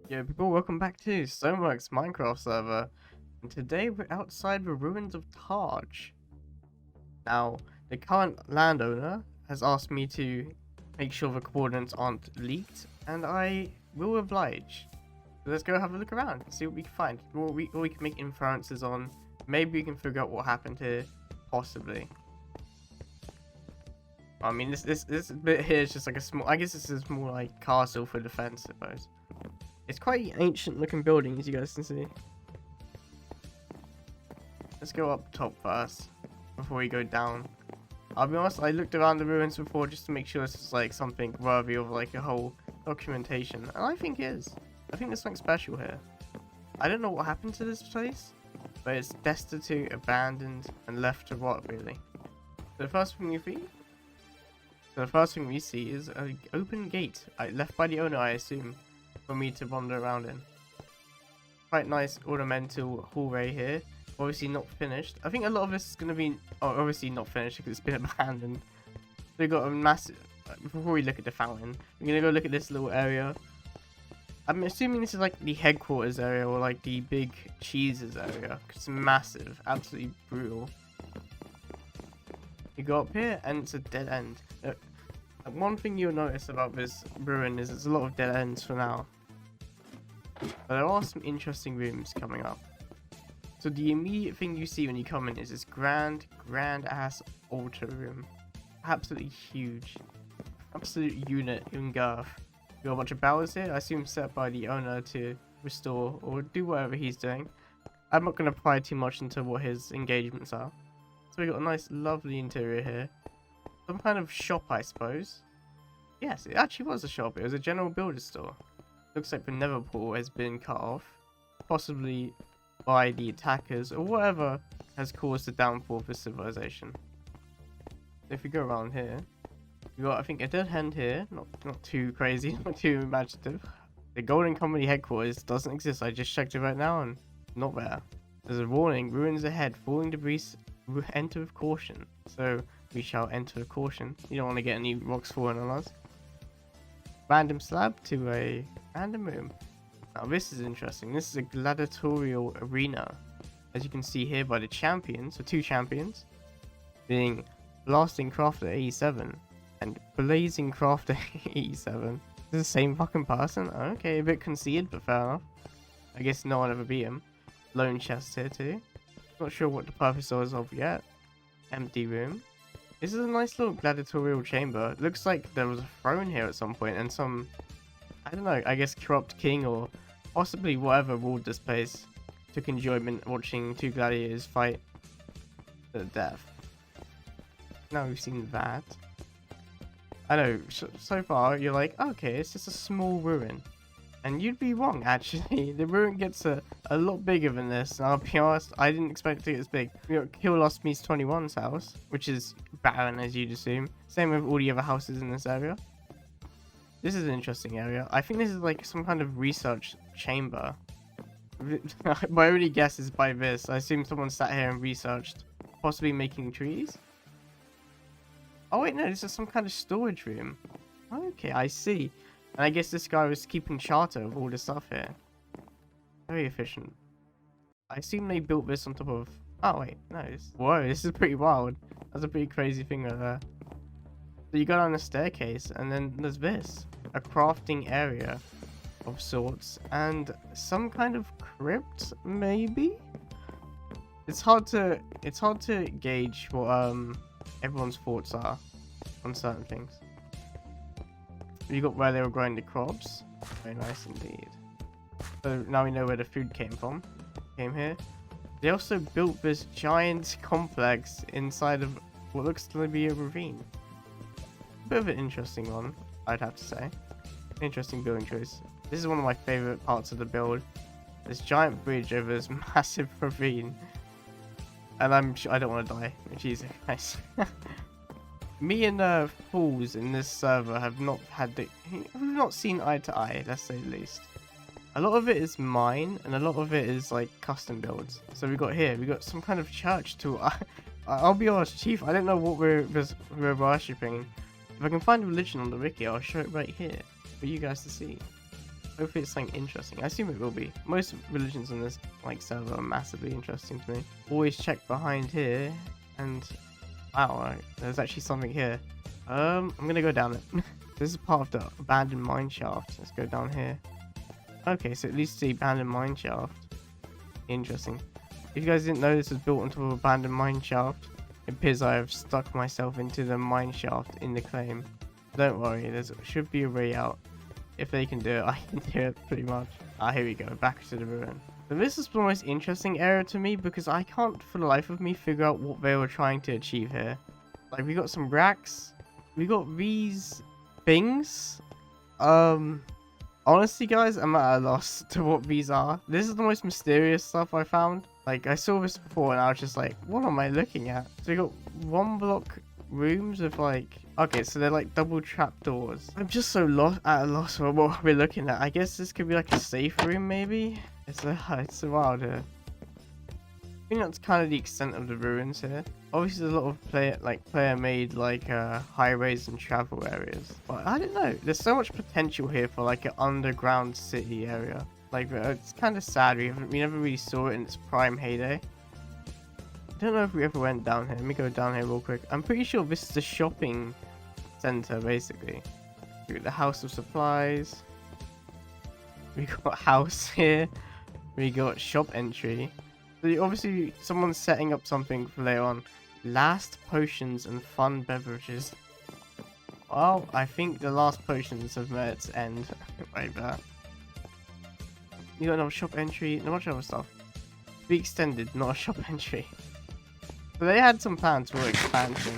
Yo people, welcome back to Stoneworks Minecraft server, and today we're outside the ruins of Taj. Now, the current landowner has asked me to make sure the coordinates aren't leaked, and I will oblige. So let's go have a look around and see what we can find, what we can make inferences on. Maybe we can figure out what happened here, possibly. I mean, this bit here is just like a small, I guess this is more like castle for defense, I suppose. It's quite an ancient looking building, as you guys can see. Let's go up top first, before we go down. I'll be honest, I looked around the ruins before just to make sure this is like something worthy of like a whole documentation. And I think it is. I think there's something special here. I don't know what happened to this place, but it's destitute, abandoned, and left to rot really. So the first thing we see is an open gate, left by the owner, I assume, for me to wander around in. Quite nice ornamental hallway here. Obviously not finished. I think a lot of this is going to be obviously not finished because it's been abandoned. So we got a massive. Before we look at the fountain, we're gonna go look at this little area. I'm assuming this is like the headquarters area or like the big cheeses area. It's massive, absolutely brutal. You go up here and it's a dead end. One thing you'll notice about this ruin is there's a lot of dead ends for now. But there are some interesting rooms coming up. So the immediate thing you see when you come in is this grand ass altar room. Absolutely huge. Absolute unit in girth. You got a bunch of bowers here, I assume set by the owner to restore or do whatever he's doing. I'm not going to pry too much into what his engagements are. So we got a nice lovely interior here. Some kind of shop, I suppose. Yes, it actually was a shop. It was a general builder's store. Looks like the nether portal has been cut off. Possibly by the attackers or whatever has caused the downfall of the civilization. If we go around here, we got, I think, a dead end here. Not too crazy, not too imaginative. The Golden Company headquarters doesn't exist. I just checked it right now and not there. There's a warning: ruins ahead, falling debris. Enter with caution. So we shall enter with caution. You don't want to get any rocks falling on us. Random slab to a random room. Now this is interesting. This is a gladiatorial arena, as you can see here by the champions, so two champions, being Blasting Crafter 87 and Blazing Crafter 87. This is the same fucking person. Okay, a bit conceited, but fair enough. I guess no one ever beat him. Lone chest here too. Not sure what the purpose is of yet. Empty room. This is a nice little gladiatorial chamber. It looks like there was a throne here at some point and some, I don't know, I guess corrupt king or possibly whatever ruled this place took enjoyment watching two gladiators fight to the death. Now we've seen that. I know, so far you're like, okay, it's just a small ruin. And you'd be wrong, actually. The ruin gets a lot bigger than this, and I'll be honest, I didn't expect it to get this big. We got Kill Lost Meets 21's house, which is barren, as you'd assume. Same with all the other houses in this area. This is an interesting area. I think this is like some kind of research chamber. My only guess is by this. I assume someone sat here and researched, possibly making trees. Oh wait, no, this is some kind of storage room. Okay, I see. And I guess this guy was keeping charter of all the stuff here. Very efficient. I assume they built this on top of... Oh wait, no. Whoa, this is pretty wild. That's a pretty crazy thing right there. So you go down the staircase, and then there's this. A crafting area of sorts. And some kind of crypt, maybe? It's hard to gauge what everyone's thoughts are on certain things. You got where they were growing the crops. Very nice indeed. So now we know where the food came from. Came here. They also built this giant complex inside of what looks to be a ravine. Bit of an interesting one, I'd have to say. Interesting building choice. This is one of my favorite parts of the build. This giant bridge over this massive ravine. And I'm sure I don't want to die. Jesus Christ. Me and fools in this server have not seen eye to eye, let's say the least. A lot of it is mine, and a lot of it is like custom builds. So we got some kind of church tool. I'll be honest, Chief, I don't know what we're worshipping. If I can find a religion on the wiki, I'll show it right here for you guys to see. Hopefully it's something interesting. I assume it will be. Most religions in this like server are massively interesting to me. Always check behind here, and wow, there's actually something here. I'm gonna go down it. This is part of the abandoned mine shaft. Let's go down here. Okay, so at least the abandoned mine shaft. Interesting. If you guys didn't know, this was built on top of an abandoned mine shaft. It appears I have stuck myself into the mine shaft in the claim. Don't worry, there should be a way out. If they can do it, I can do it pretty much. Ah, here we go, back to the ruin. So this is the most interesting area to me because I can't for the life of me figure out what they were trying to achieve here. Like, we got some racks. We got these things. Honestly, guys, I'm at a loss to what these are. This is the most mysterious stuff I found. Like, I saw this before and I was just like, what am I looking at? So we got 1 block rooms with like... Okay, so they're like double trap doors. I'm just so at a loss for what we're looking at. I guess this could be like a safe room, maybe? It's so wild here. I think that's kind of the extent of the ruins here. Obviously, there's a lot of player-made highways and travel areas. But I don't know. There's so much potential here for like an underground city area. Like, it's kind of sad. We never really saw it in its prime heyday. I don't know if we ever went down here. Let me go down here real quick. I'm pretty sure this is the shopping center, basically. We got the house of supplies. We got house here. We got shop entry. So obviously, someone's setting up something for later on. Last potions and fun beverages. Well, I think the last potions have met its end right there. You got another shop entry, not much other stuff. Be extended, not a shop entry. So they had some plans for expansion.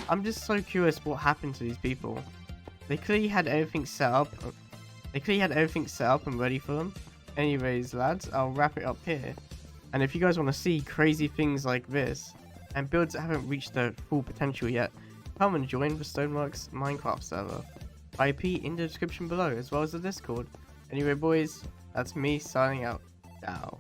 I'm just so curious what happened to these people. They clearly had everything set up. And ready for them. Anyways, lads, I'll wrap it up here. And if you guys want to see crazy things like this, and builds that haven't reached their full potential yet, come and join the Stoneworks Minecraft server. IP in the description below, as well as the Discord. Anyway, boys, that's me signing out. Ciao.